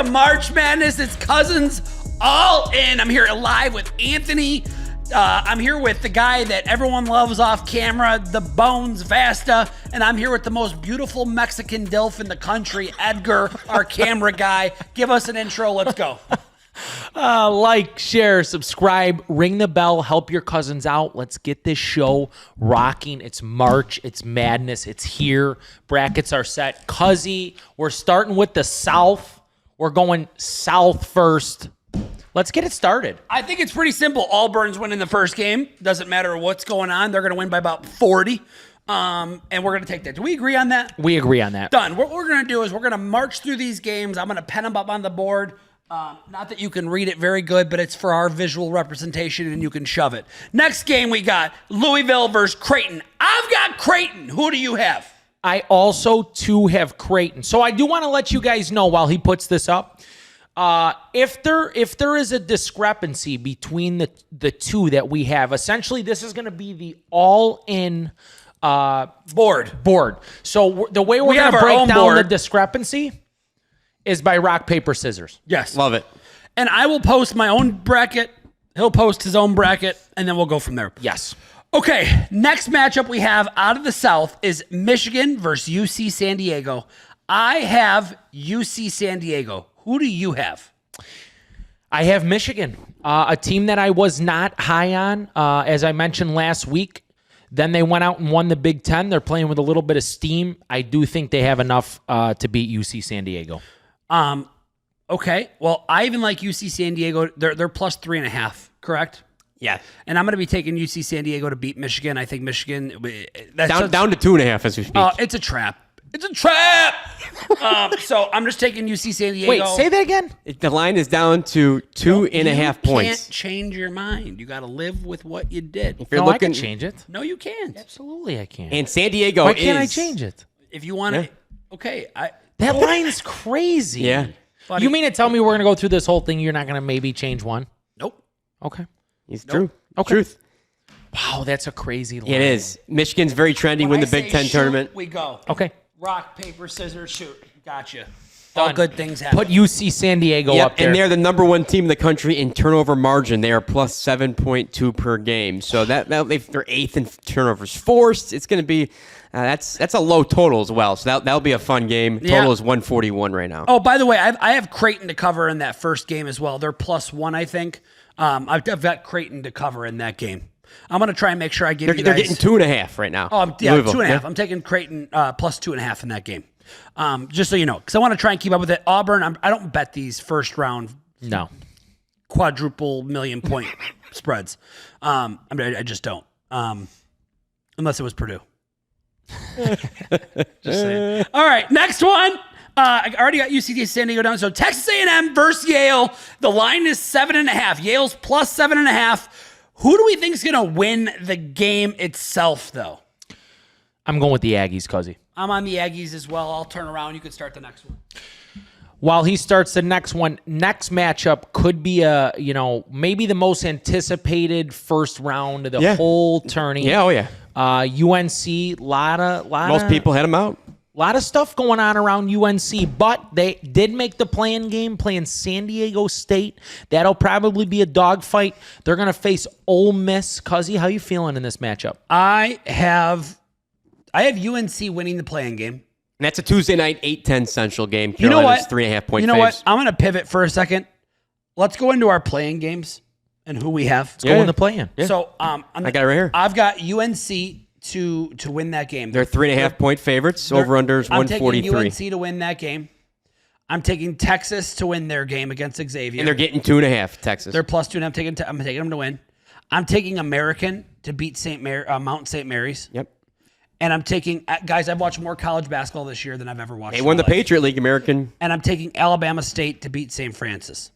to March Madness. It's Cousins All In. I'm here live with Anthony. I'm here with the guy that everyone loves off camera, the Bones Vasta, and I'm here with the most beautiful Mexican dilf in the country, Edgar, our camera guy. Give us an intro. Let's go. Like, share, subscribe, ring the bell, help your cousins out. Let's get this show rocking. It's March. It's madness. It's here. Brackets are set. Cuzzy, we're starting with the South. We're going South first. Let's get it started. I think it's pretty simple. Auburn's winning the first game. Doesn't matter what's going on. They're going to win by about 40. And we're going to take that. Do we agree on that? We agree on that. Done. What we're going to do is we're going to march through these games. I'm going to pen them up on the board. Not that you can read it very good, but it's for our visual representation, and you can shove it. Next game we got Louisville versus Creighton. I've got Creighton. Who do you have? I also, too, have Creighton. So I do want to let you guys know while he puts this up, if there is a discrepancy between the two that we have, essentially this is going to be the all-in board. So the way we're going to break down the discrepancy is by rock, paper, scissors. Yes. Love it. And I will post my own bracket. He'll post his own bracket, and then we'll go from there. Yes. Okay, next matchup we have out of the South is Michigan versus UC San Diego. I have UC San Diego. Who do you have? I have Michigan, a team that I was not high on, as I mentioned last week. Then they went out and won the Big Ten. They're playing with a little bit of steam. I do think they have enough to beat UC San Diego. Okay. Well, I even like UC San Diego. They're plus 3.5, correct? Yeah. And I'm going to be taking UC San Diego to beat Michigan. I think Michigan down to 2.5 as we speak. It's a trap. It's a trap. So I'm just taking UC San Diego. Wait, say that again. The line is down to 2.5 points. You can't change your mind. You got to live with what you did. If you're I can change it. No, you can't. Absolutely, I can. And San Diego Why can't I change it? If you want to. Okay. That line's crazy. Yeah. Buddy. You mean to tell me we're going to go through this whole thing, you're not going to maybe change one? Nope. Okay. It's true. Okay. Truth. Wow, that's a crazy line. It is. Michigan's very trendy. Win the Big Ten tournament. We go. Okay. Rock, paper, scissors, shoot. Gotcha. All good things happen. Put UC San Diego up there. And they're the number one team in the country in turnover margin. They are plus 7.2 per game. So that if they're eighth in turnovers forced, it's going to be that's a low total as well. So that'll be a fun game. Total is 141 right now. Oh, by the way, I have Creighton to cover in that first game as well. They're plus 1, I think. I've got Creighton to cover in that game. I'm going to try and make sure I give you guys. They're getting 2.5 right now. Oh, yeah, Louisville. 2.5. Yeah. I'm taking Creighton plus 2.5 in that game. Just so you know, because I want to try and keep up with it. Auburn, I don't bet these first round quadruple million point spreads. I just don't. Unless it was Purdue. Just saying. All right, next one. I already got UC San Diego down. So Texas A&M versus Yale. The line is 7.5. Yale's plus 7.5. Who do we think is going to win the game itself, though? I'm going with the Aggies, Cuzzy. I'm on the Aggies as well. I'll turn around. You can start the next one. While he starts the next one, next matchup could be maybe the most anticipated first round of the whole tourney. Yeah, oh yeah. UNC, Most people had them out. A lot of stuff going on around UNC, but they did make the play-in game playing San Diego State. That'll probably be a dogfight. They're going to face Ole Miss. Cuzzy, how you feeling in this matchup? I have UNC winning the play-in game. And that's a Tuesday night, 8-10 Central game. You know what? 3.5 point You know faves. what? I'm going to pivot for a second. Let's go into our play-in games and who we have. Let's go in the play-in. Yeah. So I got it right here. I've got UNC to win that game. They're 3.5 point favorites. Over-unders 143. I'm taking UNC to win that game. I'm taking Texas to win their game against Xavier. And they're getting 2.5, Texas. They're plus 2, and I'm taking them to win. I'm taking American to beat Mount St. Mary's. Yep. And I'm taking, guys, I've watched more college basketball this year than I've ever watched. They won the Patriot League, American. And I'm taking Alabama State to beat St. Francis.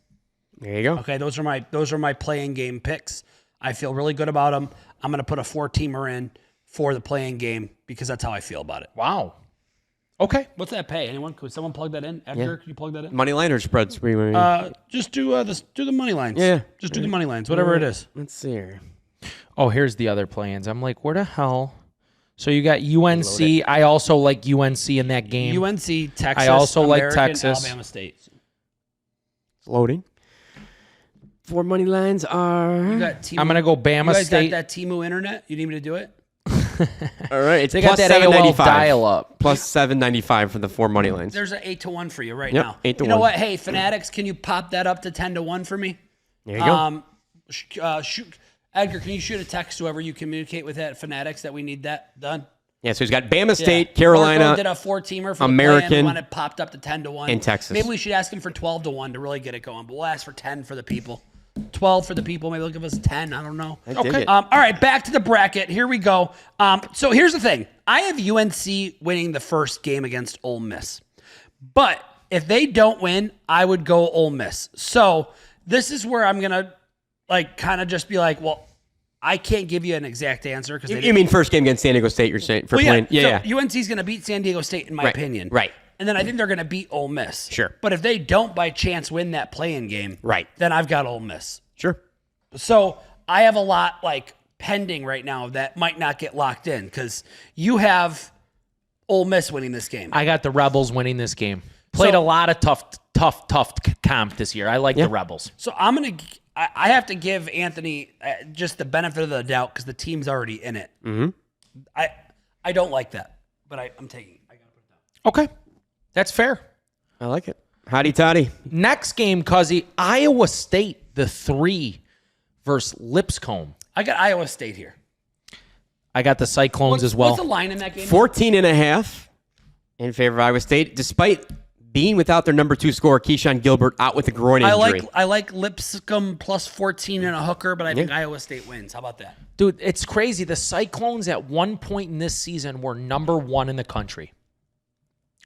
There you go. Okay, those are my play-in game picks. I feel really good about them. I'm going to put a 4-teamer in for the play-in game because that's how I feel about it. Wow. Okay. What's that pay? Anyone? Could someone plug that in? Edgar, can you plug that in? Money line or spreads? Just do the money lines. Yeah. Just do the money lines, whatever it is. Let's see here. Oh, here's the other plans. I'm like, where the hell? So you got UNC. I also like UNC in that game. UNC, Texas. I also like American, Texas. Alabama State. Loading. 4 money lines are. You got Timu, I'm gonna go Bama you guys State. got that Timu internet? You need me to do it? All right, it's They plus got that AOL 795. dial-up. Plus 795 for the 4 money lines. There's an 8-1 for you right Yep, now. 8 to You know 1. what? Hey, Fanatics, can you pop that up to 10-1 for me? There you go. Shoot, Edgar, can you shoot a text to whoever you communicate with at Fanatics that we need that done? Yeah, so he's got Bama State, Yeah. Carolina, Marco did a 4-teamer for American, the play, and we want it popped up to 10-1 in Texas. Maybe we should ask him for 12-1 to really get it going. But we'll ask for 10 for the people, 12 for the people. Maybe they'll give us 10. I don't know. I dig it. All right, back to the bracket. Here we go. So here's the thing. I have UNC winning the first game against Ole Miss, but if they don't win, I would go Ole Miss. So this is where I'm gonna kind of just be like, well, I can't give you an exact answer because You mean first game against San Diego State? You're saying for playing? Yeah. UNC's going to beat San Diego State in my opinion. Right. And then I think they're going to beat Ole Miss. Sure. But if they don't by chance win that play-in game, Right. then I've got Ole Miss. Sure. So I have a lot pending right now that might not get locked in because you have Ole Miss winning this game. I got the Rebels winning this game. Played a lot of tough comp this year. I like the Rebels. So I have to give Anthony just the benefit of the doubt because the team's already in it. Mm-hmm. I don't like that, but I'm taking it. I got to put it down. Okay. That's fair. I like it. Hotty toddy. Next game, Cuzzy, Iowa State, the 3 versus Lipscomb. I got Iowa State here. I got the Cyclones as well. What's the line in that game? 14.5 in favor of Iowa State, despite being without their number 2 scorer, Keyshawn Gilbert, out with a groin injury. I like Lipscomb plus 14 and a hooker, but I think Iowa State wins. How about that? Dude, it's crazy. The Cyclones at one point in this season were number 1 in the country.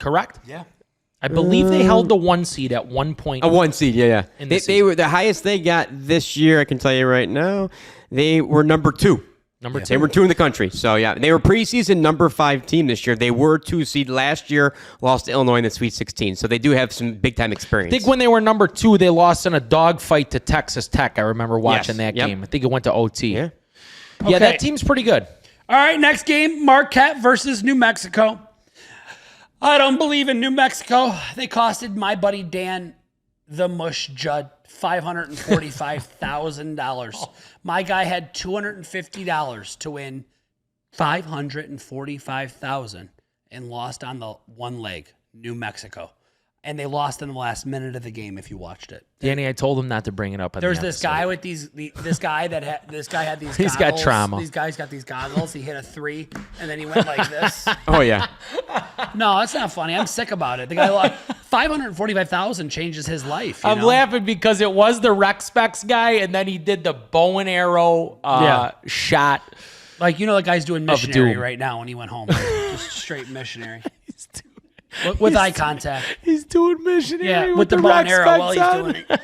Correct? Yeah. I believe they held the 1 seed at one point. A 1 seed, yeah. In the They were the highest they got this year, I can tell you right now. They were number 2. Number 2. They were 2 in the country. So, yeah, they were preseason number 5 team this year. They were 2 seed last year, lost to Illinois in the Sweet 16. So they do have some big-time experience. I think when they were number 2, they lost in a dogfight to Texas Tech. I remember watching that Yep. game. I think it went to OT. Yeah. Yeah, Okay. that team's pretty good. All right, next game, Marquette versus New Mexico. I don't believe in New Mexico. They costed my buddy Dan the Mush Judd $545,000. My guy had $250 to win $545,000 and lost on the one leg, New Mexico. And they lost in the last minute of the game if you watched it. Danny, I told him not to bring it up. There's this guy with this guy had these goggles. He's got trauma. These guys got these goggles. He hit a 3 and then he went like this. Oh, yeah. No, that's not funny. I'm sick about it. The guy lost $545,000 changes his life. I'm laughing because it was the Rec Specs guy, and then he did the bow and arrow shot. The guy's doing missionary doom. right now when he went home. Just straight missionary. With eye contact. He's doing missionary. Yeah, with the bow and arrow while he's doing it.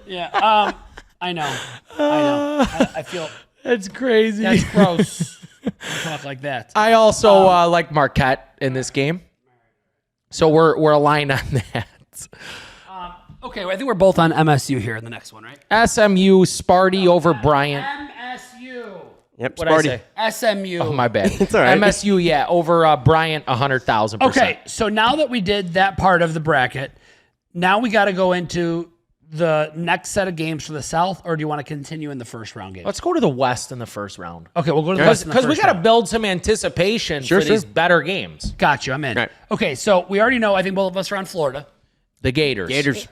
Yeah. I know. I feel That's crazy. that's gross. Don't talk like that. I also like Marquette in this game, so we're aligned on that. Okay, well, I think we're both on MSU here in the next one, right? SMU Sparty over Bryant. MSU. Yep, What'd I Sparty. say? SMU. Oh, my bad. It's all right. MSU, yeah, over Bryant 100,000%. Okay, so now that we did that part of the bracket, now we got to go into the next set of games for the South, or do you want to continue in the first round game? Let's go to the West in the first round. Okay, we'll go to the West in the Because we first got to round. build some anticipation for these better games. Got you, I'm in. Right. Okay, so we already know, I think both of us are on Florida. The Gators. Gators.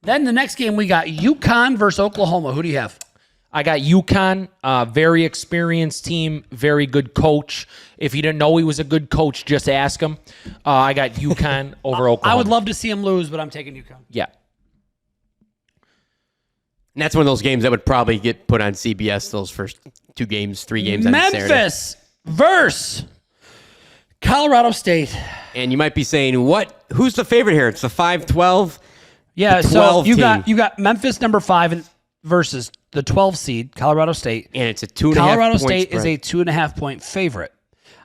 Then the next game, we got UConn versus Oklahoma. Who do you have? I got UConn, very experienced team, very good coach. If you didn't know he was a good coach, just ask him. I got UConn over Oklahoma. I would love to see him lose, but I'm taking UConn. Yeah. And that's one of those games that would probably get put on CBS, those first 2 games, 3 games on Saturday. Memphis versus Colorado State. And you might be saying, what? Who's the favorite here? It's the 5-12. Yeah, The so 12 you team. got Memphis number 5 versus the 12 seed Colorado State. And it's a 2.5 Colorado point State spread. is a 2.5 point favorite.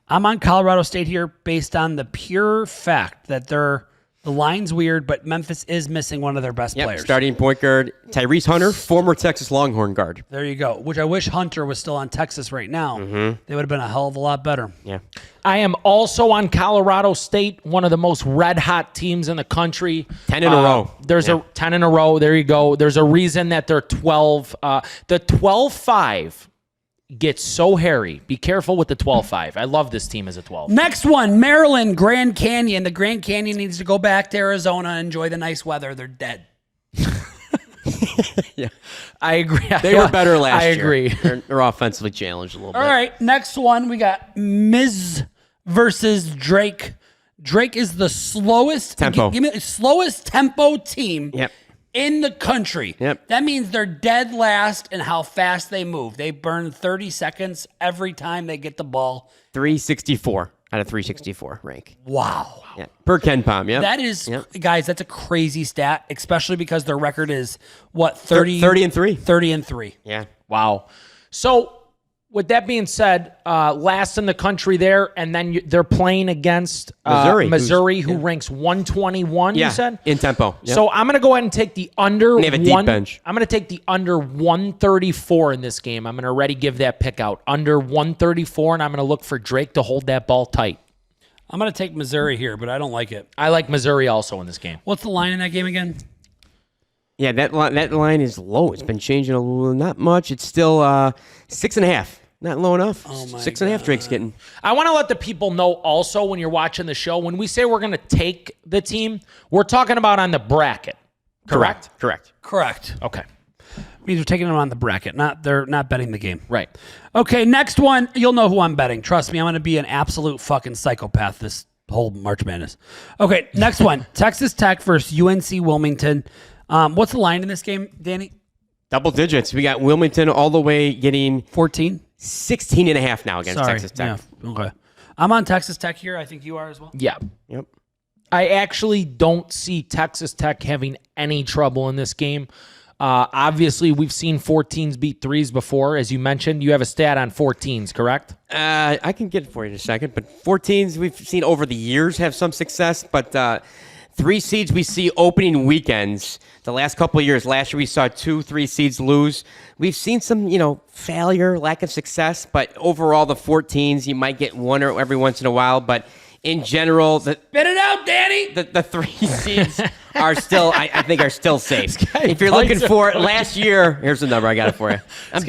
I'm on Colorado State here based on the pure fact that they're The line's weird, but Memphis is missing one of their best players. Starting point guard Tyrese Hunter, former Texas Longhorn guard. There you go. Which I wish Hunter was still on Texas right now. They would have been a hell of a lot better. Yeah. I am also on Colorado State, one of the most red-hot teams in the country. 10 in a row. There's a 10 in a row. There you go. There's a reason that they're 12. The 12-5 gets so hairy. Be careful with the 12-5. I love this team as a 12. Next one, Maryland, Grand Canyon. The Grand Canyon needs to go back to Arizona and enjoy the nice weather. They're dead. Yeah. I agree. They were better last year. I agree. They're offensively challenged a little bit. All right, next one, we got Miz versus Drake. Drake is the slowest tempo. Give me the slowest tempo team. Yep. In the country. Yep. That means they're dead last in how fast they move. They burn 30 seconds every time they get the ball. 364 out of 364 rank. Wow. Yeah. Per Ken Palm, yeah. That is, guys, that's a crazy stat, especially because their record is, what, 30? 30 and 3. 30 and 3. Yeah. Wow. So, with that being said, last in the country there, and then they're playing against Missouri, who ranks 121, you said? In tempo. Yep. So I'm going to go ahead and take the under they have a deep bench. I'm going to take the under 134 in this game. I'm going to already give that pick out. Under 134, and I'm going to look for Drake to hold that ball tight. I'm going to take Missouri here, but I don't like it. I like Missouri also in this game. What's the line in that game again? Yeah, that line is low. It's been changing a little, not much. It's still 6.5. Not low enough. Oh my 6.5 Drake's getting. I want to let the people know also when you're watching the show, when we say we're going to take the team, we're talking about on the bracket. Correct? Correct. Okay. Means we're taking them on the bracket. They're not betting the game. Right. Okay, next one. You'll know who I'm betting. Trust me, I'm going to be an absolute fucking psychopath this whole March Madness. Okay, next one. Texas Tech versus UNC Wilmington. What's the line in this game, Danny? Double digits. We got Wilmington all the way getting 14? 16.5 now against Texas Tech. Yeah, okay. I'm on Texas Tech here. I think you are as well. Yeah. Yep. I actually don't see Texas Tech having any trouble in this game. Obviously, we've seen 14s beat 3s before. As you mentioned, you have a stat on 14s, correct? I can get it for you in a second, but 14s we've seen over the years have some success, but 3 seeds we see opening weekends. The last couple of years, last year we saw 2-3 seeds lose. We've seen some, failure, lack of success, but overall the 14s, you might get one or every once in a while, but in general, spit it out, Danny. The 3 seeds are still, I think, are still safe. If you're looking for it, last year, here's the number I got it for you. I'm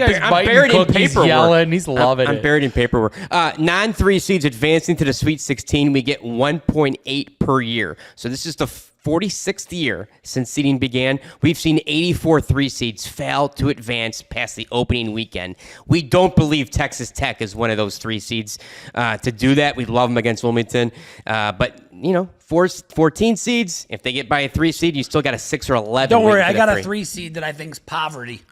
buried in paperwork. Yelling. He's loving it. I'm buried in paperwork. Non-3 seeds advancing to the Sweet 16, we get 1.8 per year. So this is the 46th year since seeding began. We've seen 84 3 seeds fail to advance past the opening weekend. We don't believe Texas Tech is one of those 3 seeds to do that. We love them against Wilmington. But, 14 seeds, if they get by a 3 seed, you still got a 6 or 11. Don't worry, I got a 3 seed that I think's poverty.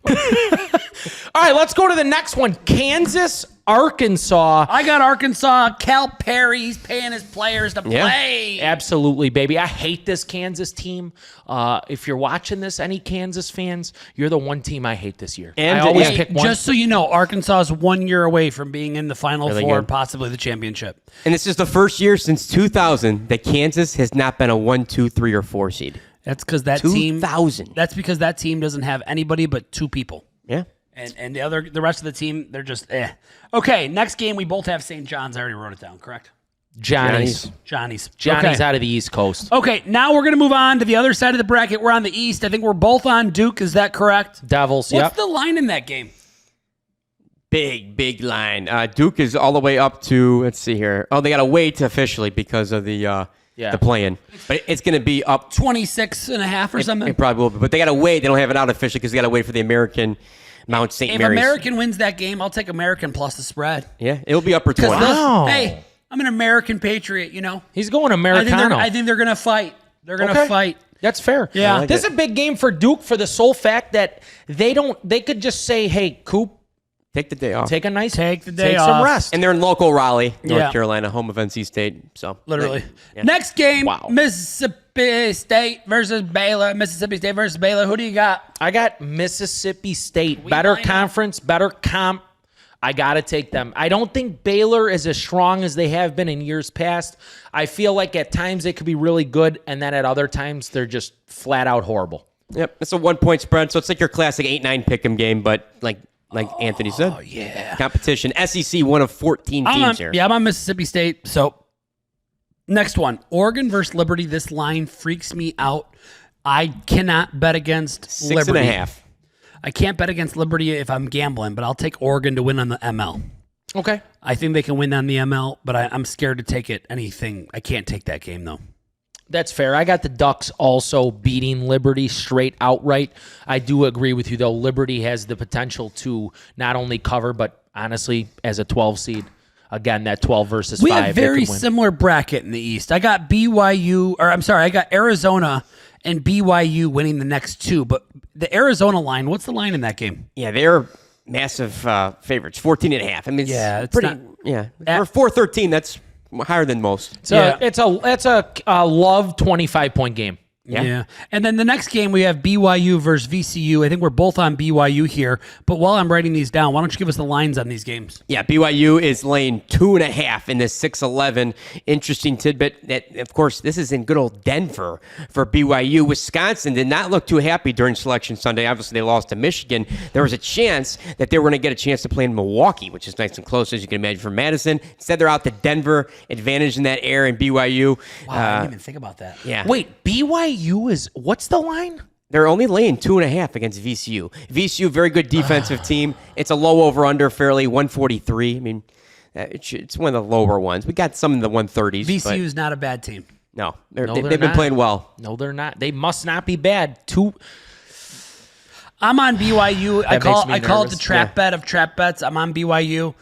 All right, let's go to the next one. Kansas, Arkansas. I got Arkansas. Calipari's paying his players to play. Absolutely, baby. I hate this Kansas team. If you're watching this, any Kansas fans, you're the one team I hate this year. And I always pick one. Just so you know, Arkansas is 1 year away from being in the Final Four and possibly the championship. And this is the first year since 2000 that Kansas has not been a 1, 2, 3, or 4 seed. That's because that 2000. That's because that team doesn't have anybody but 2 people. Yeah. And the rest of the team, they're just eh. Okay, next game we both have St. John's. I already wrote it down, correct? Johnny's Okay. out of the East Coast. Okay, now we're going to move on to the other side of the bracket. We're on the East. I think we're both on Duke. Is that correct? Devils, What's the line in that game? Big line. Duke is all the way up to, let's see here. Oh, they got to wait officially because of the play-in. But it's going to be up 26.5 or something? It probably will be. But they got to wait. They don't have it out officially because they got to wait for the American Mount St. If Mary's. American wins that game, I'll take American plus the spread. Yeah, it'll be upper 20. Wow. Hey, I'm an American patriot, He's going Americano. I think they're going to fight. They're going to fight. That's fair. Yeah. This is a big game for Duke for the sole fact that they could just say, hey, Coop, Take the day off. take the day take off. some rest. And they're in local Raleigh, North Yeah. Carolina, home of NC State. So Literally. Yeah. Next game, Wow. Mississippi State versus Baylor. Who do you got? I got Mississippi State. We Better line up. conference, better comp. I got to take them. I don't think Baylor is as strong as they have been in years past. I feel like at times they could be really good, and then at other times they're just flat out horrible. Yep, it's a 1-point spread, so it's like your classic 8-9 pick'em game, but like Anthony said. Oh, yeah. Competition. SEC, one of 14 teams here. Yeah, I'm on Mississippi State. So, next one. Oregon versus Liberty. This line freaks me out. I cannot bet against Liberty. 6.5. I can't bet against Liberty if I'm gambling, but I'll take Oregon to win on the ML. Okay. I think they can win on the ML, but I'm scared to take it anything. I can't take that game, though. That's fair. I got the Ducks also beating Liberty straight outright. I do agree with you, though. Liberty has the potential to not only cover, but honestly, as a 12 seed, again, that 12 versus 5. We have very similar bracket in the East. I got I got Arizona and BYU winning the next two, but the Arizona line, what's the line in that game? Yeah, they're massive favorites, 14.5. I mean, it's pretty. For 4-13, that's higher than most. So it's a love 25-point game. Yeah. And then the next game, we have BYU versus VCU. I think we're both on BYU here. But while I'm writing these down, why don't you give us the lines on these games? Yeah, BYU is laying 2.5 in this 6-11. Interesting tidbit that, of course, this is in good old Denver for BYU. Wisconsin did not look too happy during Selection Sunday. Obviously, they lost to Michigan. There was a chance that they were going to get a chance to play in Milwaukee, which is nice and close, as you can imagine, from Madison. Instead, they're out to Denver, advantage in that air in BYU. Wow, I didn't even think about that. Yeah. Wait, BYU is, what's the line? They're only laying 2.5 against VCU. VCU, very good defensive team. It's a low over-under, fairly 143. I mean, it's one of the lower ones. We got some in the 130s. VCU is not a bad team. No, they've been playing well. No, they're not. They must not be bad. I'm on BYU. I call it the trap Yeah. bet of trap bets. I'm on BYU.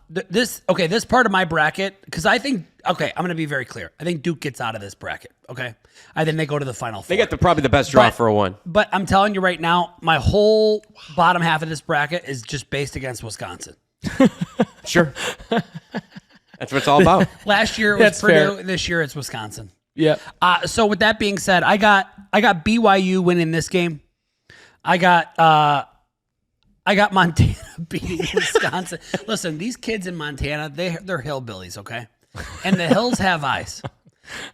This part of my bracket, because I think, I'm going to be very clear. I think Duke gets out of this bracket, okay? I think they go to the Final Four. They got probably the best draw for a one. But I'm telling you right now, my whole bottom half of this bracket is just based against Wisconsin. Sure. That's what it's all about. Last year it was That's Purdue. fair. This year it's Wisconsin. Yeah. So with that being said, I got BYU winning this game. I got Montana beating Wisconsin. Listen, these kids in Montana, they're hillbillies, okay? And the Hills have eyes.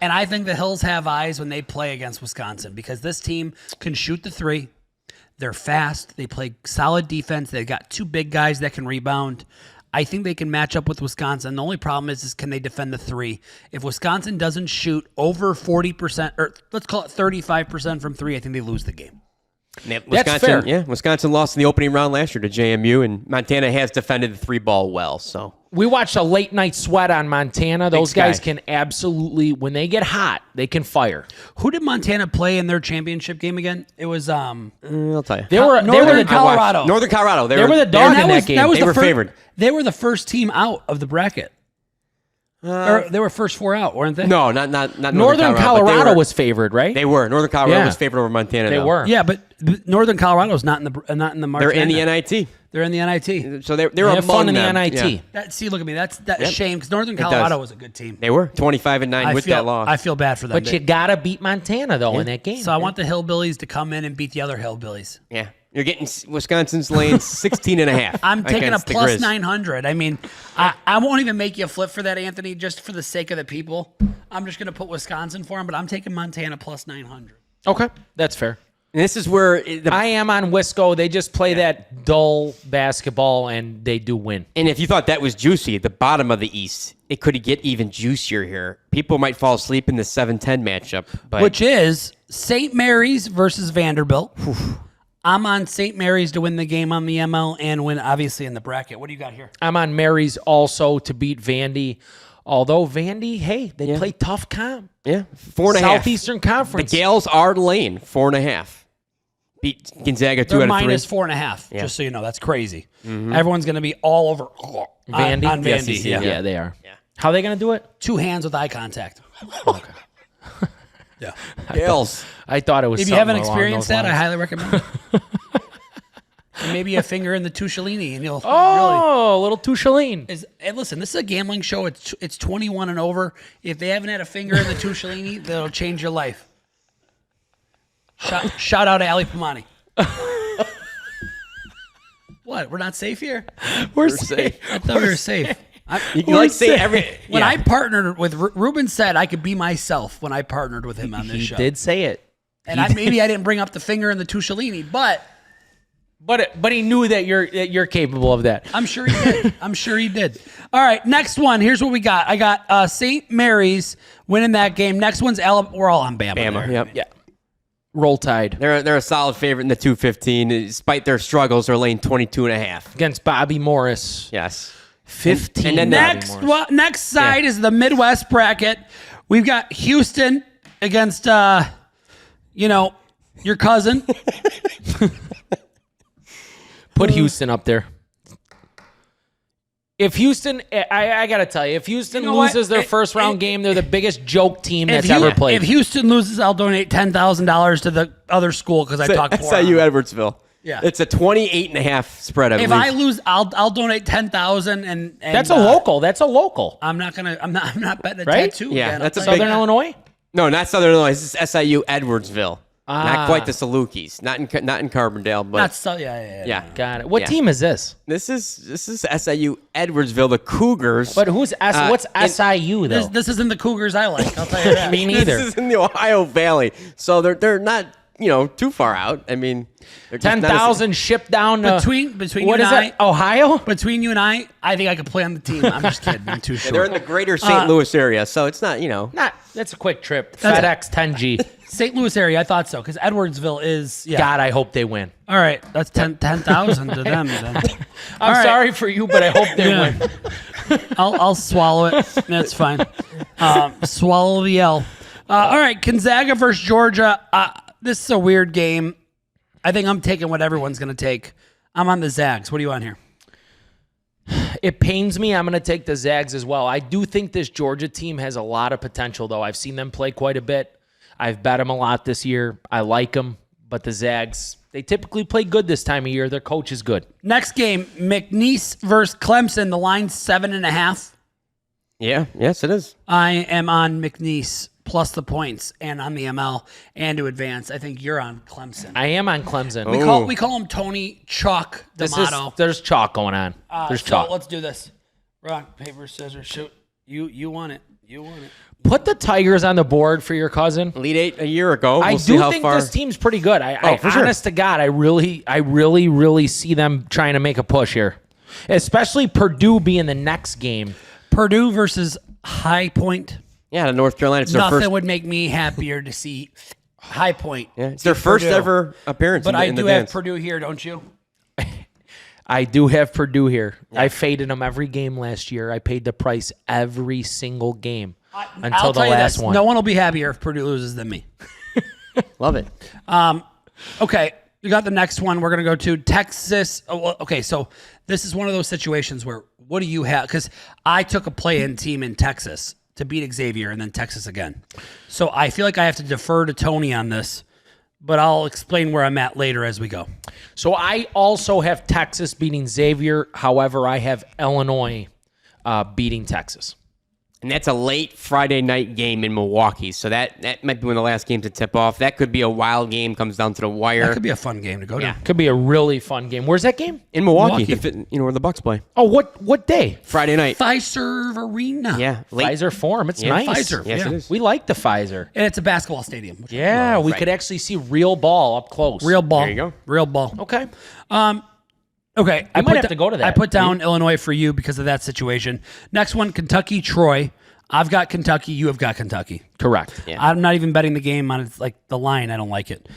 And I think the Hills have eyes when they play against Wisconsin because this team can shoot the three. They're fast. They play solid defense. They've got two big guys that can rebound. I think they can match up with Wisconsin. The only problem is can they defend the three? If Wisconsin doesn't shoot over 40%, or let's call it 35% from three, I think they lose the game. That's fair. Yeah, Wisconsin lost in the opening round last year to JMU, and Montana has defended the three ball well. So we watched a late night sweat on Montana. Those Big Sky. guys can absolutely, when they get hot, they can fire. Who did Montana play in their championship game again? It was I'll tell you. They were Northern the, Colorado. Northern Colorado. They were the dog in that game. They were favored. They were the first team out of the bracket. Or they were first four out, weren't they? No, not Northern Colorado Colorado was favored, right? They were. Northern Colorado Yeah. was favored over Montana. They though. were. Yeah, but Northern Colorado's not in the March. They're in the Madness. NIT. They're in the NIT. So they're They among have fun in the them. NIT. Yeah. See, look at me. That's a shame because Northern does. Colorado was a good team. They were 25-9 with that loss. I feel bad for them. But you got to beat Montana, though, in that game. So I want the Hillbillies to come in and beat the other Hillbillies. Yeah. You're getting Wisconsin's laying 16.5. I'm taking a against the plus Grizz. 900. I mean, I won't even make you flip for that, Anthony, just for the sake of the people. I'm just going to put Wisconsin for them, but I'm taking Montana plus 900. Okay, that's fair. And this is where I am on Wisco. They just play that dull basketball, and they do win. And if you thought that was juicy at the bottom of the East, it could get even juicier here. People might fall asleep in the 7-10 matchup. But Which is St. Mary's versus Vanderbilt. I'm on St. Mary's to win the game on the ML and win, obviously, in the bracket. What do you got here? I'm on Mary's also to beat Vandy. Although Vandy, hey, they play tough comp. yeah, 4.5. Southeastern Conference. The Gales are laying 4.5. Beat Gonzaga 2 They're out of 3. minus 4.5, just so you know. That's crazy. Everyone's going to be all over Vandy? on Yes, Vandy. yeah. Yeah, they are. Yeah. How are they going to do it? Two hands with eye contact. Okay. Yeah. Gales. I thought it was If you something haven't along experienced those that, I lines. highly recommend it. And maybe a finger in the Tuscalini, and you'll really... Oh, a little Tushaline. And listen, this is a gambling show. It's 21 and over. If they haven't had a finger in the Tuscalini, that'll change your life. Shout out to Ali Pamani. What? We're not safe here? We're safe. I thought we were safe. You can like say every When yeah. I partnered with Ruben said I could be myself when I partnered with him on this He show. did say it. And maybe I didn't bring up the finger and the Tusciolini, but he knew that you're capable of that. I'm sure he did. I'm sure he did. All right, next one. Here's what we got. I got St. Mary's winning that game. Next one's Alabama. We're all on Bama. Bama. there. Yep. Yeah. Roll Tide They're a solid favorite in the 215. Despite their struggles, they're laying 22.5. against Bobby Morris. Yes. 15. And then Next side is the Midwest bracket. We've got Houston against, your cousin. Put Houston up there. If Houston, I got to tell you, if Houston You know what? loses their first round game, they're the biggest joke team that's ever played. If Houston loses, I'll donate $10,000 to the other school because I talked poor. SIU Edwardsville. Yeah. It's a 28.5 spread. If I lose, I'll donate $10,000 and That's a local. That's a local. I'm not betting a Right? tattoo. Yeah, again, that's I'll a tell you Southern that. Illinois? No, not Southern Illinois. This is SIU Edwardsville. Ah. Not quite the Salukis. Not in Carbondale, but Yeah. yeah. Got it. What team is this? This is SIU Edwardsville, the Cougars. But what's SIU though? This isn't the Cougars I like. I'll tell you that. Me neither. This is in the Ohio Valley, so they're not too far out. I mean, they're just not 10,000 shipped down to Between what you and is I, that? Ohio? between you and I think I could play on the team. I'm just kidding. I'm too Yeah, short. they're in the greater St. Louis area, so it's not Not. That's a quick trip. That's FedEx 10G. St. Louis area. I thought so because Edwardsville is. Yeah. God, I hope they win. All right, that's 10,000 to them. Then. I'm right. sorry for you, but I hope they Yeah. win. I'll swallow it. That's fine. Swallow the L. All right, Gonzaga versus Georgia. This is a weird game. I think I'm taking what everyone's going to take. I'm on the Zags. What do you want here? It pains me. I'm going to take the Zags as well. I do think this Georgia team has a lot of potential, though. I've seen them play quite a bit. I've bet them a lot this year. I like them, but the Zags, they typically play good this time of year. Their coach is good. Next game, McNeese versus Clemson. The line's 7.5. Yeah, yes, it is. I am on McNeese plus the points and on the ML and to advance. I think you're on Clemson. I am on Clemson. We call him Tony Chalk D'Amato. There's chalk going on. There's So chalk. let's do this. Rock, paper, scissors, shoot. You want it. You want it. Put the Tigers on the board for your cousin. Elite Eight a year ago. I We'll see do how think far. this team's pretty good. For sure. Honest to God, I really see them trying to make a push here, especially Purdue being the next game. Purdue versus High Point. Yeah, to North Carolina. It's their Nothing first. would make me happier to see High Point. Yeah, it's their first Purdue. ever appearance. But in the, I in the do have dance. Purdue here, don't you? I do have Purdue here. I faded them every game last year. I paid the price every single game until I'll the tell you last this. one. No one will be happier if Purdue loses than me. Love it. Okay, we got the next one. We're going to go to Texas. Oh, well, okay, so this is one of those situations where what do you have? Because I took a play-in team in Texas to beat Xavier and then Texas again. So I feel like I have to defer to Tony on this, but I'll explain where I'm at later as we go. So I also have Texas beating Xavier. However, I have Illinois beating Texas. And that's a late Friday night game in Milwaukee. So that might be one of the last games to tip off. That could be a wild game, comes down to the wire. That could be a fun game to go to. Could be a really fun game. Where's that game? In Milwaukee. Milwaukee. Where the Bucks play. Oh, what day? Friday night. Fiserv Arena. Yeah. Late. Pfizer Forum. It's Yeah, nice. Pfizer. Yes, Yeah. it is. We like the Pfizer. And it's a basketball stadium. which I Yeah, love. we Right. could actually see real ball up close. Real ball. There you go. Real ball. Okay. Okay, might have to go to that. I put down Illinois for you because of that situation. Next one, Kentucky, Troy. I've got Kentucky. You have got Kentucky. Correct. Yeah. I'm not even betting the game on the line. I don't like it.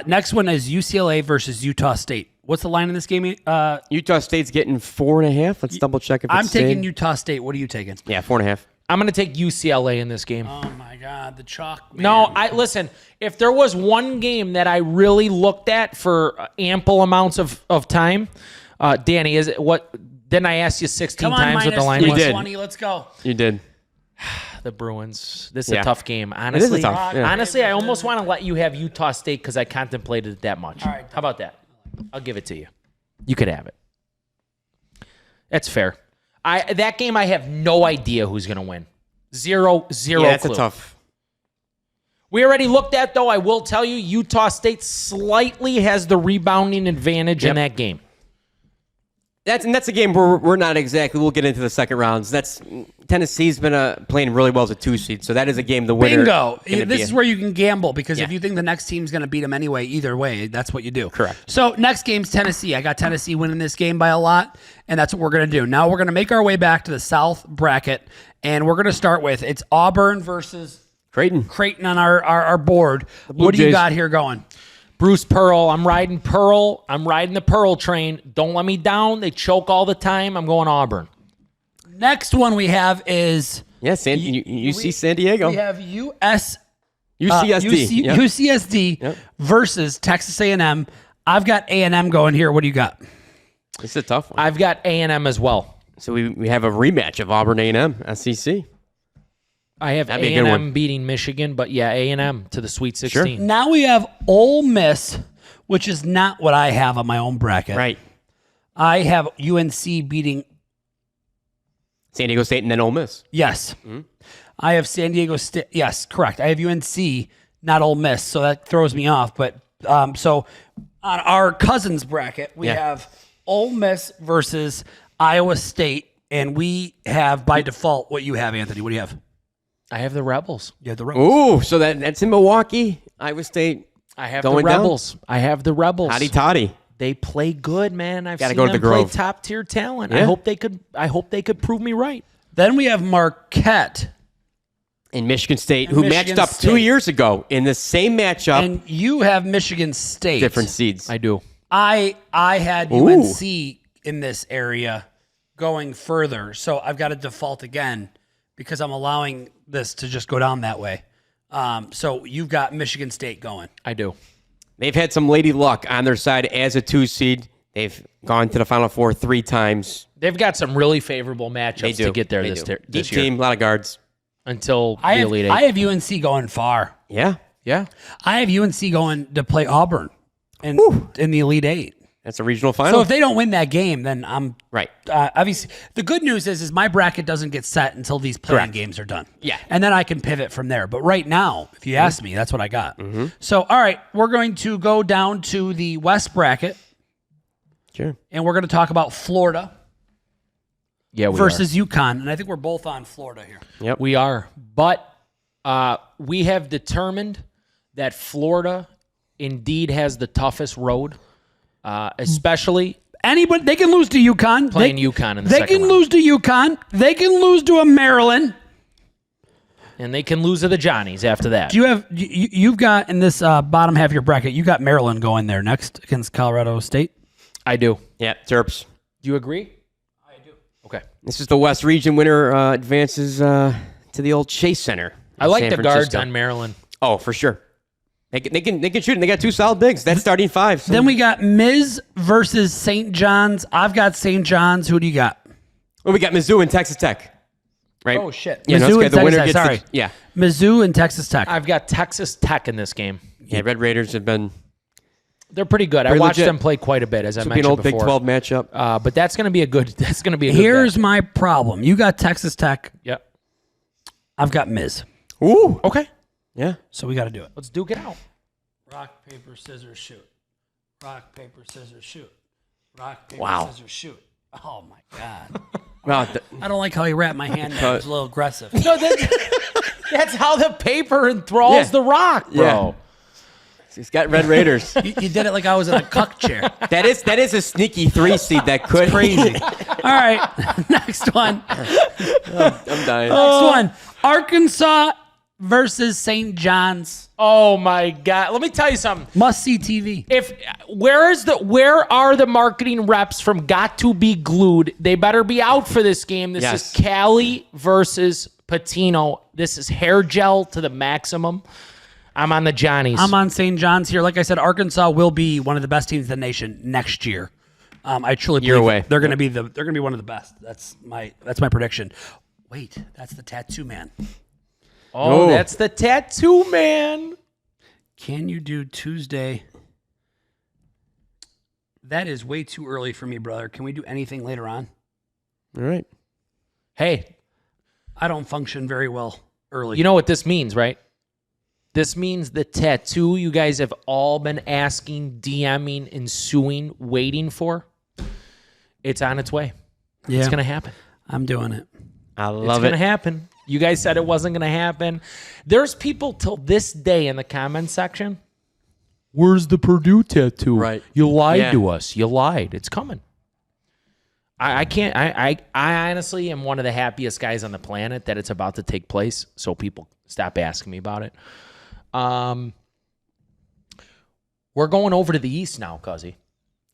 Next one is UCLA versus Utah State. What's the line in this game? Utah State's getting 4.5. Let's double check if it's I'm taking staying. Utah State. What are you taking? Yeah, 4.5. I'm going to take UCLA in this game. Oh my God, the chalk. Man. No, listen. If there was one game that I really looked at for ample amounts of time, Danny, is it what? Didn't I ask you 16 Come on, times what the minus line You was? did. 20. Let's go. You did. The Bruins. This is Yeah. a tough game. It Honestly, is a tough. Yeah. honestly, I almost want to let you have Utah State because I contemplated it that much. All right. How about that? I'll give it to you. You could have it. That's fair. That game, I have no idea who's going to win. Zero Yeah, that's clue. a tough. We already looked at, though, I will tell you, Utah State slightly has the rebounding advantage in that game. That's a game where we're not exactly. We'll get into the second rounds. Tennessee's been playing really well as a 2 seed, so that is a game the winner. Bingo. This is where you can gamble because if you think the next team's going to beat them anyway, either way, that's what you do. Correct. So next game's Tennessee. I got Tennessee winning this game by a lot, and that's what we're going to do. Now we're going to make our way back to the South bracket, and we're going to start with it's Auburn versus Creighton on our board. What do you Jays. got here going? Bruce Pearl. I'm riding Pearl. I'm riding the Pearl train. Don't let me down. They choke all the time. I'm going Auburn. Next one we have is UC San Diego. we have UCSD Yep. versus Texas A&M. I've got A&M going here. What do you got? It's a tough one. I've got A&M as well. So we have a rematch of Auburn A&M SEC. I have That'd be a good A&M one. beating Michigan, but yeah, A&M to the Sweet 16. Now we have Ole Miss, which is not what I have on my own bracket. Right. I have UNC beating, San Diego State and then Ole Miss. yes. I have San Diego State. Yes, correct. I have UNC, not Ole Miss, so that throws me off. But so on our cousins bracket, we have Ole Miss versus Iowa State, and we have by default what you have, Anthony. What do you have? I have the Rebels. You have the Rebels. Ooh, so that's in Milwaukee. Iowa State. I have Going the down? Rebels. I have the Rebels. Hotty toddy. They play good, man. I've Gotta seen go to them the play Grove. top tier talent. Yeah. I hope they could prove me right. Then we have Marquette, And Michigan State, And who Michigan matched up State. 2 years ago in the same matchup, and you have Michigan State. different seeds. I do. I had Ooh. UNC in this area going further, so I've got to default again because I'm allowing this to just go down that way. So you've got Michigan State going. I do. They've had some lady luck on their side as a 2 seed. They've gone to the Final Four 3 times. They've got some really favorable They matchups do. to get there They this do. this Deep year team, a lot of guards. until I the have, Elite Eight. I have UNC going far. Yeah, Yeah. I have UNC going to play Auburn in the Elite Eight. that's a regional final. So if they don't win that game, then I'm right. obviously the good news is my bracket doesn't get set until these playing Correct. games are done. Yeah. And then I can pivot from there. But right now, if you ask me, that's what I got. So all right, we're going to go down to the West bracket Sure. and we're going to talk about Florida Yeah, we versus UConn. And I think we're both on Florida here. Yep. We are. But we have determined that Florida indeed has the toughest road, especially Anybody they can lose to UConn. playing UConn in the They second can round. lose to UConn. They can lose to a Maryland. And they can lose to the Johnnies after that. Do you have you've got in this bottom half of your bracket? You got Maryland going there next against Colorado State. I do. Yeah, Terps. Do you agree? I do. Okay. This is the West Region winner advances to the old Chase Center. I in like San the guards Francisco. on Maryland. Oh, for sure. They can shoot, and they got 2 solid bigs. That's starting 5. So. Then we got Miz versus St. John's. I've got St. John's. Who do you got? Well, we got Mizzou and Texas Tech. Right? Oh shit! Yeah, no, Mizzou it's and good. The Texas winner Tech. gets Sorry, yeah. Mizzou and Texas Tech. I've got Texas Tech in this game. Yeah, Red Raiders have been They're pretty good. I Pretty watched legit. them play quite a bit, as I This will be an mentioned old Big before. 12 matchup. But that's going to be a good. That's going to be a Here's good my problem. You got Texas Tech. Yep. I've got Miz. Ooh. Okay. Yeah. So we got to do it. Let's duke it out. Rock, paper, scissors, shoot. Rock, paper, scissors, shoot. Rock, paper, Wow. scissors, shoot. Oh my god! Well, I don't like how he wrapped my hand. Down. It's a little aggressive. No, that's how the paper enthralls Yeah. the rock, bro. he's got Red Raiders. You did it like I was in a cuck chair. that is a sneaky 3 seed that could. Crazy. All right, next one. I'm dying. Next one. Arkansas versus St. John's. Oh my God! Let me tell you something. Must see TV. Where are the marketing reps from Got to Be Glued? They better be out for this game. This Yes. is Cali versus Patino. This is hair gel to the maximum. I'm on the Johnnies. I'm on St. John's here. Like I said, Arkansas will be one of the best teams in the nation next year. I truly Year believe away. they're going to be one of the best. That's my prediction. Wait, that's the tattoo man. Oh, Oh. that's the tattoo man. Can you do Tuesday? That is way too early for me, brother. Can we do anything later on? All right. Hey, I don't function very well early. you know what this means, right? This means the tattoo you guys have all been asking, DMing, and suing, waiting for. It's on its way. Yeah. It's going to happen. I'm doing it. I It's love going it. to happen. You guys said it wasn't going to happen. There's people till this day in the comments section. Where's the Purdue tattoo? Right. You lied Yeah. to us. You lied. It's coming. I can't. I honestly am one of the happiest guys on the planet that it's about to take place. So people stop asking me about it. We're going over to the East now, Cuzzy.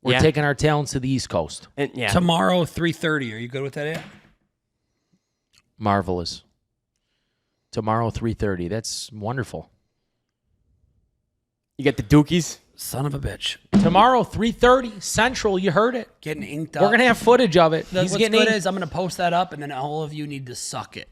We're Yeah. taking our talents to the East Coast. And, yeah. Tomorrow, 3:30. Are you good with that? Yet? Marvelous. Tomorrow, 3:30. That's wonderful. You got the Dookies. Son of a bitch. Tomorrow, 3:30 Central. You heard it. Getting inked up. We're gonna have footage of it. What's He's getting good inked. is I'm going to post that up, and then all of you need to suck it.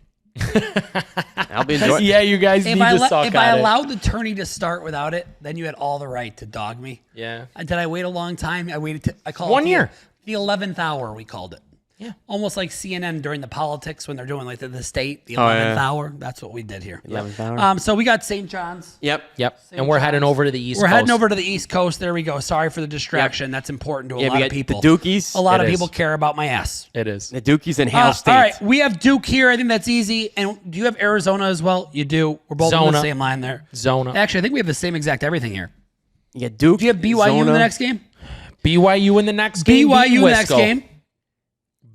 I'll be enjoying. Yeah, you guys If need to suck if on I it. allowed the tourney to start without it, then you had all the right to dog me. Yeah. Did I wait a long time? I waited. I called 1 it year. The 11th hour. We called it. Yeah. Almost like CNN during the politics when they're doing like the state, the Oh, 11th yeah. hour. That's what we did here. 11th hour. So we got St. John's. Yep. Yep. St. And we're heading John's. over to the East We're Coast. heading over to the East Coast. There we go. Sorry for the distraction. That's important to a Yeah, lot we of got people. the Dookies. A lot It of is. people care about my ass. It is. The Dookies and Hale State. All right, we have Duke here. I think that's easy. And do you have Arizona as well? You do. We're both on the Zona. same line there. Zona. Actually, I think we have the same exact everything here. You got Duke. Do you have BYU in the next game? BYU in the next game. BYU beating in the next Wisco. game.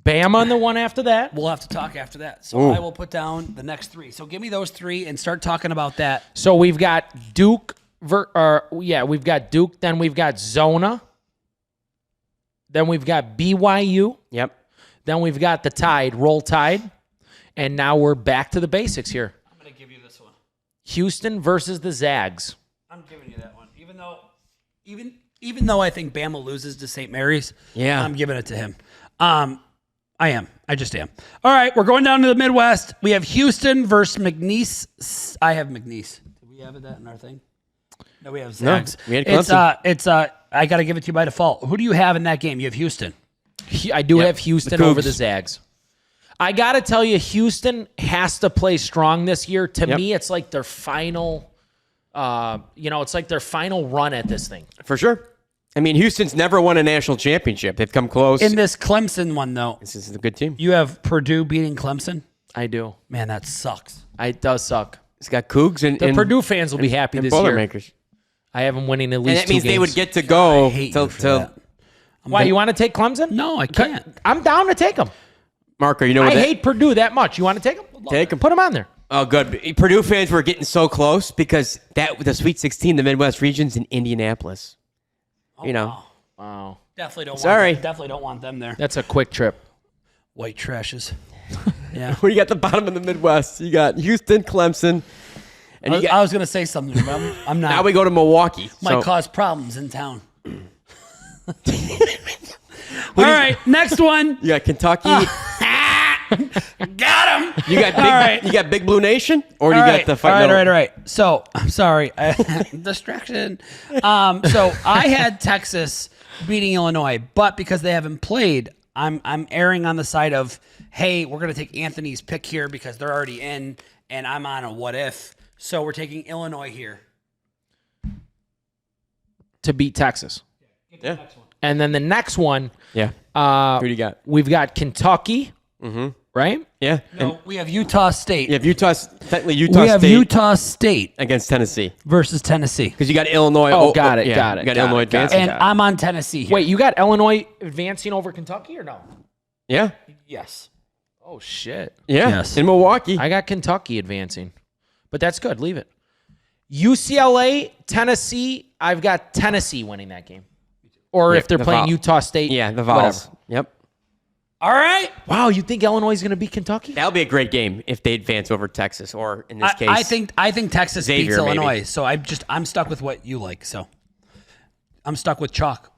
Bama in the one after that. We'll have to talk after that. So Ooh. I will put down the next three. So give me those three and start talking about that. So we've got Duke. We've got Duke. Then we've got Zona. Then we've got BYU. Yep. Then we've got the Tide, Roll Tide. And now we're back to the basics here. I'm going to give you this one. Houston versus the Zags. I'm giving you that one. Even though I think Bama loses to St. Mary's, Yeah. I'm giving it to him. I am. I just am. All right, we're going down to the Midwest. We have Houston versus McNeese. I have McNeese. Did we have that in our thing? No, we have Zags. we had Clemson. I got to give it to you by default. Who do you have in that game? You have Houston. I do have Houston over Cougs. the Zags. I got to tell you, Houston has to play strong this year. To me, it's like their final, it's like their final run at this thing. For sure. I mean, Houston's never won a national championship. They've come close. In this Clemson one, though, This is a good team. you have Purdue beating Clemson. I do. Man, that sucks. It does suck. It's got Cougs and The Purdue fans will be happy and this year. Boilermakers. I have them winning at And least that means 2 they would games. get to go I hate till you for that. Why, you want to take Clemson? No, I can't. I'm down to take them. Marco, you know what I that- hate Purdue that much. You want to take them? Take 'em. Put them on there. Oh, good. Purdue fans were getting so close because the Sweet 16, the Midwest region's in Indianapolis. You know. Wow. Sorry. Definitely don't want them there. That's a quick trip. White trashes. Yeah. Where you got the bottom of the Midwest? You got Houston, Clemson, and you got, I was going to say something, but I'm not. now we go to Milwaukee. Might So, cause problems in town. All right, next one. you got Kentucky. Got him. You got big, right. you got Big Blue Nation, or you All got right, the all fight. right, all right. So I'm sorry, distraction. So I had Texas beating Illinois, but because they haven't played, I'm erring on the side of, hey, we're gonna take Anthony's pick here because they're already in, and I'm on a what if. So we're taking Illinois here. To beat Texas. Yeah. And then the next one, Yeah. Who do you got? we've got Kentucky, right? Yeah. No, we have Utah State. You have technically Utah we have State Utah State against Tennessee versus Tennessee, because you got Illinois. Oh, got it, yeah, got it, You got got Illinois it, got it. advancing. and I'm on Tennessee here. Wait, you got Illinois advancing over Kentucky or no? Yeah. Yes. Oh, shit. Yeah. Yes. In Milwaukee. I got Kentucky advancing. But that's good. Leave it. UCLA, Tennessee, I've got Tennessee winning that game. Or Yeah, if they're the playing Vols. Utah State. Yeah, the Vols. whatever. Yep. All right. Wow, you think Illinois is going to beat Kentucky? That'll be a great game if they advance over Texas, or in this case, I think Texas Xavier, beats maybe. Illinois. So I'm stuck with what you like. So I'm stuck with chalk.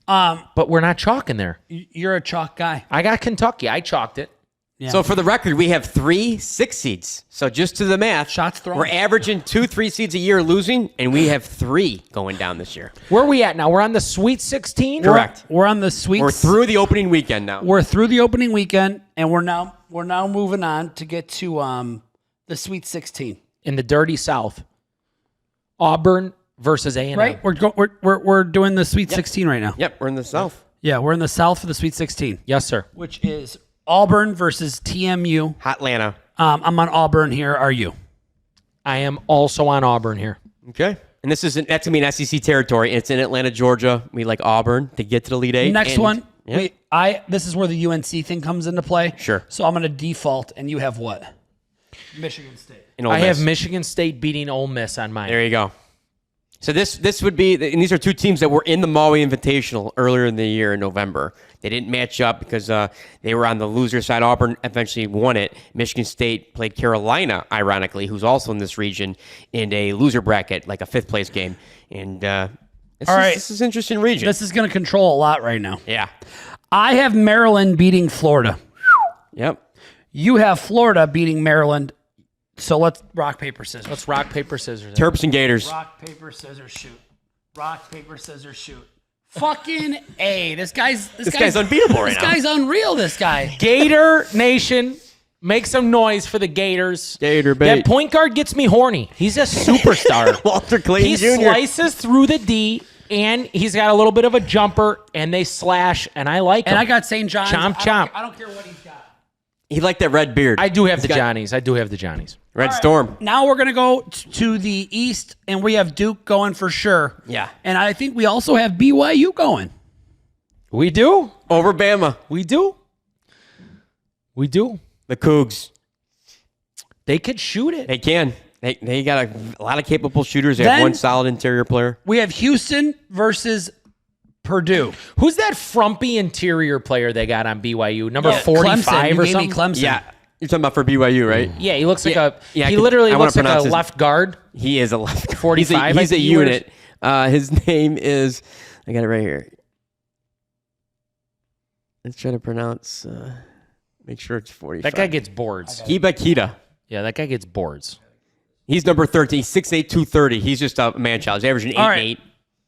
But we're not chalking there. You're a chalk guy. I got Kentucky. I chalked it. Yeah. So for the record, we have 3 6 seeds. So just to the math, Shots thrown. we're averaging 2 3 seeds a year losing, and we have 3 going down this year. Where are we at now? We're on the Sweet 16? Correct. We're on the sweet. We're through the opening weekend now. We're through the opening weekend, and we're now moving on to get to the Sweet 16. In the dirty South. Auburn versus A&M. Right. We're doing the Sweet 16 right now. Yep, we're in the South. Yeah, we're in the South for the Sweet 16, Yes, sir. which is Auburn versus TMU. Hotlanta. I'm on Auburn here. Are you? I am also on Auburn here. Okay. And that's going to be an SEC territory. It's in Atlanta, Georgia. We like Auburn to get to the Elite Eight. Next And- one. Yeah. This is where the UNC thing comes into play. Sure. So I'm going to default, and you have what? Michigan State. And Ole I have Miss. Michigan State beating Ole Miss on mine. There you go. So this would be, and these are two teams that were in the Maui Invitational earlier in the year in November. They didn't match up because they were on the loser side. Auburn eventually won it. Michigan State played Carolina, ironically, who's also in this region, in a loser bracket, like a fifth place game. And this is an interesting region. This is going to control a lot right now. Yeah. I have Maryland beating Florida. Yep. You have Florida beating Maryland. So let's rock, paper, scissors. Let's rock, paper, scissors. Terps and Gators. Rock, paper, scissors, shoot. Rock, paper, scissors, shoot. Fucking A. This guy's unbeatable right This now. guy's unreal, this guy. Gator Nation, make some noise for the Gators. Gator bait. That point guard gets me horny. He's a superstar. Walter Clayton He Jr. slices through the D, and he's got a little bit of a jumper, and they slash, and I like him. And I got St. John's. Chomp, chomp. I don't care what he's got. He liked that red beard. I do have the got- Johnnies. I do have the Johnnies. Red Storm. Now we're going to go to the East, and we have Duke going for sure. Yeah. And I think we also have BYU going. We do. Over Bama. We do. We do. The Cougs. They could shoot it. They can. They got a lot of capable shooters. They have Then- one solid interior player. We have Houston versus Purdue. Who's that frumpy interior player they got on BYU? Number Clemson. 45 You or gave me something? Clemson. Yeah. You're talking about for BYU, right? Yeah, he looks like Yeah, he literally I wanna looks like a pronounce his- left guard. He is a left. 45, He's I a think he wears. unit. His name is, I got it right here. Let's try to pronounce, make sure it's 45. That guy gets boards. Hibakita. Yeah, that guy gets boards. He's number 13. He's 6'8", 230. He's just a man-child. He's averaging 8 All and right. 8.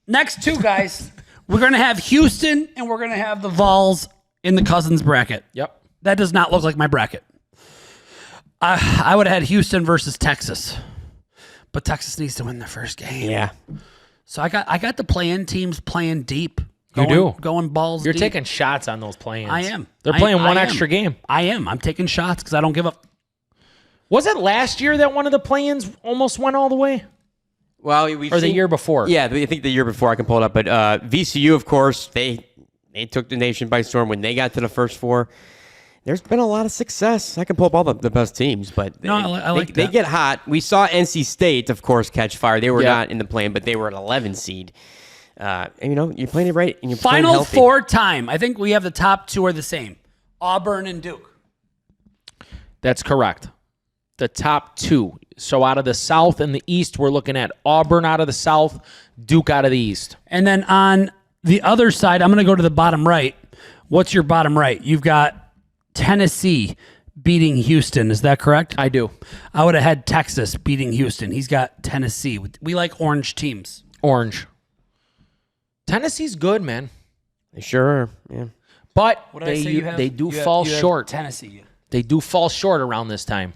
Next two guys, we're going to have Houston, and we're going to have the Vols in the Cousins bracket. Yep. That does not look like my bracket. I would have had Houston versus Texas, but Texas needs to win their first game. Yeah. So I got the play-in teams playing deep. You do. Going balls You're deep. taking shots on those play-ins. I am. They're playing I one am. extra game. I am. I'm taking shots because I don't give up. Was it last year that one of the play-ins almost went all the way? Well, Or the year before? Yeah, I think the year before. I can pull it up. But VCU, of course, they took the nation by storm when they got to the first four. There's been a lot of success. I can pull up all the best teams, but No, I like they that. get hot. We saw NC State, of course, catch fire. They were Yeah. not in the play-in, but they were an 11 seed. And you're playing it right, and you're playing Final healthy. four time. I think we have the top two are the same. Auburn and Duke. That's correct. The top two. So out of the South and the East, we're looking at Auburn out of the South, Duke out of the East. And then on the other side, I'm going to go to the bottom right. What's your bottom right? You've got Tennessee beating Houston. Is that correct? I do. I would have had Texas beating Houston. He's got Tennessee. We like orange teams. Orange. Tennessee's good, man. They sure are. Yeah. But What did I say you have? they do You have- fall you have short. Tennessee. They do fall short around this time.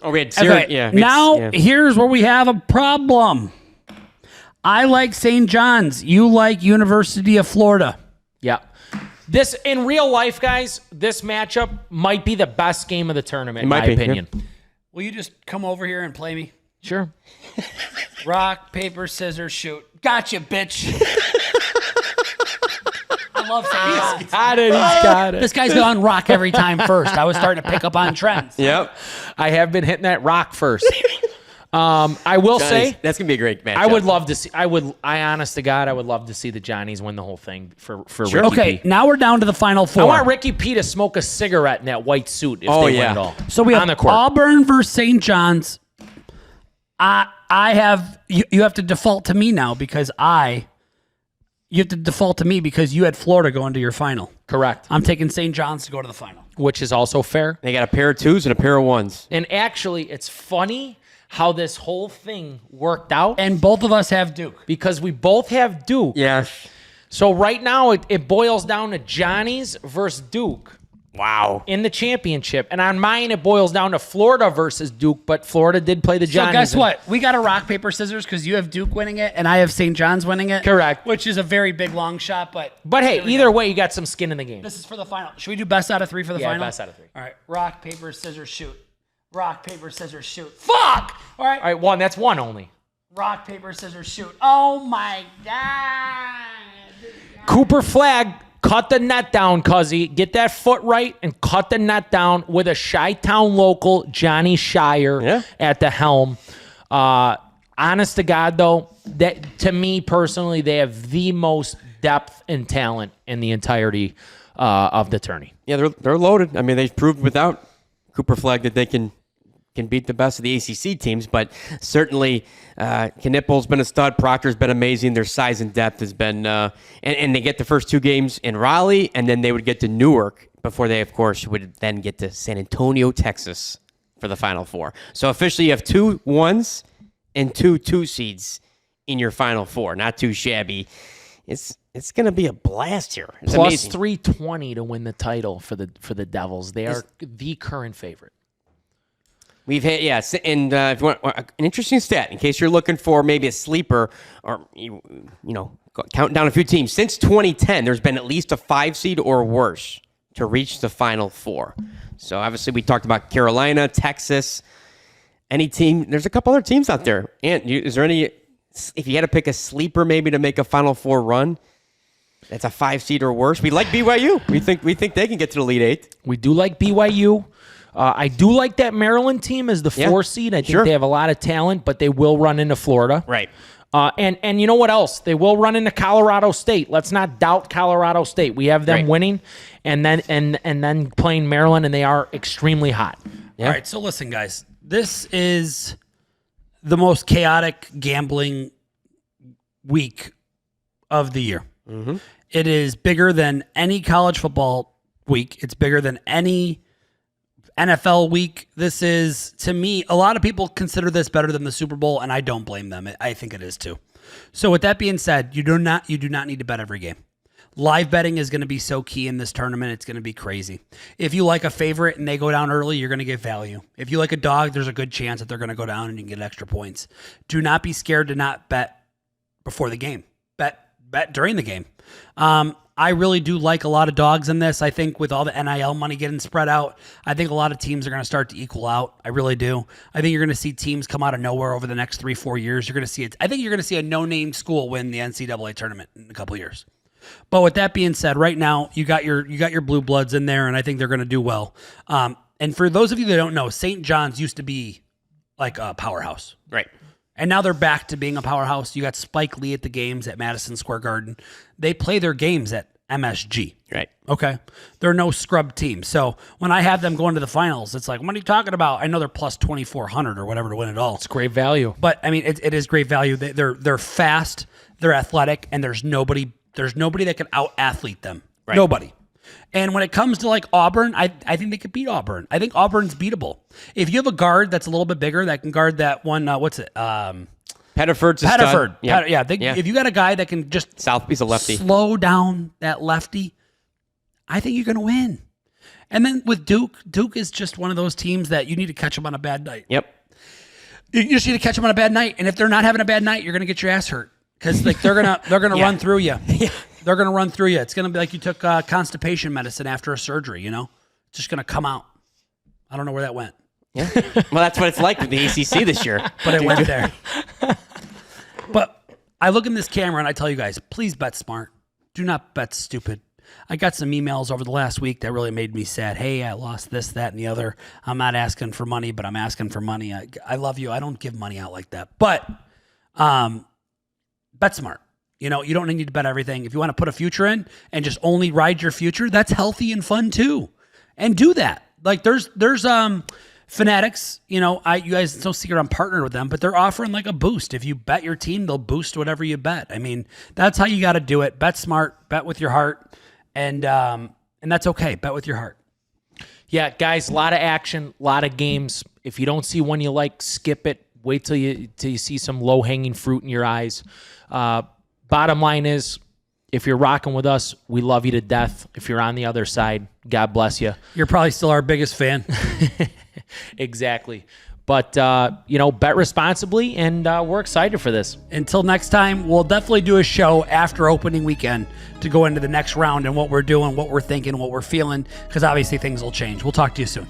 Oh, we had Okay, yeah. now here's where we have a problem. I like St. John's. You like University of Florida. Yeah. This, in real life, guys, this matchup might be the best game of the tournament, in might my be, opinion. Will you just come over here and play me? Sure. Rock, paper, scissors, shoot. Gotcha, bitch. I love St. John's. Got it. He's got it. This guy's gone rock every time first. I was starting to pick up on trends. Yep. I have been hitting that rock first. I will say, that's gonna be a great match. I would love to see. I honest to God, I would love to see the Johnnies win the whole thing for Ricky Okay, P. now we're down to the final four. I want Ricky P to smoke a cigarette in that white suit if they win it all. So we have on the court. Auburn versus St. John's. I have you have to default to me now because you have to default to me because you had Florida going to your final. Correct. I'm taking St. John's to go to the final. Which is also fair. They got a pair of twos and a pair of ones. And actually, it's funny how this whole thing worked out And both of us have Duke. because we both have Duke. Yes. So right now, it boils down to Johnny's versus Duke. Wow. in the championship. And on mine, it boils down to Florida versus Duke, but Florida did play the So Johnnies. guess what? We got a rock, paper, scissors because you have Duke winning it and I have St. John's winning it. Correct. Which is a very big long shot, but Hey, either way, you got some skin in the game. this is for the final. Should we do best out of 3 for the Yeah, final? best out of 3. All right. Rock, paper, scissors, shoot. Rock, paper, scissors, shoot. Fuck! All right. All right, one. That's one only. Rock, paper, scissors, shoot. Oh my God. Cooper Flagg, cut the net down, cuzzy. Get that foot right and cut the net down with a Chi-Town local, Johnny Shire, at the helm. Honest to God, though, that to me personally, they have the most depth and talent in the entirety of the tourney. Yeah, they're loaded. I mean, they've proved without Cooper Flagg that they can beat the best of the ACC teams, but certainly Knippel's been a stud. Proctor's been amazing. Their size and depth has been, and they get the first 2 games in Raleigh, and then they would get to Newark before they, of course, would then get to San Antonio, Texas for the Final Four. So officially you have 2 1s and 2 2 seeds in your Final Four. Not too shabby. It's going to be a blast here. It's Plus amazing. 320 to win the title for the Devils. They are the current favorite. We've had, and if you want an interesting stat, in case you're looking for maybe a sleeper or, count down a few teams. Since 2010, there's been at least a 5 seed or worse to reach the Final Four. So obviously we talked about Carolina, Texas, any team. There's a couple other teams out there. And is there any, if you had to pick a sleeper maybe to make a Final Four run, that's a 5 seed or worse? We like BYU. We think they can get to the Elite 8. We do like BYU. I do like that Maryland team as the 4 seed. I think they have a lot of talent, but they will run into Florida. Right. And you know what else? They will run into Colorado State. Let's not doubt Colorado State. We have them winning and then playing Maryland, and they are extremely hot. Yeah. All right, so listen, guys. This is the most chaotic gambling week of the year. Mm-hmm. It is bigger than any college football week. It's bigger than any NFL week. This is, to me, a lot of people consider this better than the Super Bowl, and I don't blame them. I think it is too. So with that being said, you do not need to bet every game. Live betting is going to be so key in this tournament. It's going to be crazy. If you like a favorite and they go down early, you're going to get value. If you like a dog, there's a good chance that they're going to go down and you can get extra points. Do not be scared to not bet before the game. Bet during the game. I really do like a lot of dogs in this. I think with all the NIL money getting spread out, I think a lot of teams are going to start to equal out. I really do. I think you're going to see teams come out of nowhere over the next 3-4 years. You're going to see it. I think you're going to see a no-name school win the NCAA tournament in a couple of years. But with that being said, right now you got your blue bloods in there, and I think they're going to do well. And for those of you that don't know, St. John's used to be like a powerhouse, Right. and now they're back to being a powerhouse. You got Spike Lee at the games at Madison Square Garden. They play their games at MSG. Right. Okay. They're no scrub team. So when I have them going to the finals, it's like, what are you talking about? I know they're plus 2,400 or whatever to win it all. It's great value. But I mean, it is great value. They're fast, they're athletic, and there's nobody that can out athlete them. Right. Nobody. And when it comes to like Auburn, I think they could beat Auburn. I think Auburn's beatable. If you have a guard that's a little bit bigger that can guard that one, what's it? Pettiford's a Pettiford. stud. Yeah. If you got a guy that can just Southby's a lefty. slow down that lefty, I think you're going to win. And then with Duke is just one of those teams that you need to catch them on a bad night. Yep. You just need to catch them on a bad night. And if they're not having a bad night, you're going to get your ass hurt because like they're gonna run through you. Yeah. They're going to run through you. It's going to be like you took constipation medicine after a surgery. It's just going to come out. I don't know where that went. Yeah. Well, that's what it's like with the ACC this year. But it went there. But I look in this camera and I tell you guys, please bet smart. Do not bet stupid. I got some emails over the last week that really made me sad. Hey, I lost this, that, and the other. I'm not asking for money, but I'm asking for money. I love you. I don't give money out like that. But bet smart. You don't need to bet everything. If you want to put a future in and just only ride your future, that's healthy and fun too. And do that. Like there's Fanatics, you guys, it's no secret I'm partnered with them, but they're offering like a boost. If you bet your team, they'll boost whatever you bet. I mean, that's how you got to do it. Bet smart, bet with your heart, and that's okay. Bet with your heart. Yeah, guys, a lot of action, a lot of games. If you don't see one you like, skip it. Wait till you see some low-hanging fruit in your eyes. Bottom line is, If you're rocking with us, we love you to death. If you're on the other side, God bless you. You're probably still our biggest fan. Exactly. But, bet responsibly, and we're excited for this. Until next time, we'll definitely do a show after opening weekend to go into the next round and what we're doing, what we're thinking, what we're feeling, because obviously things will change. We'll talk to you soon.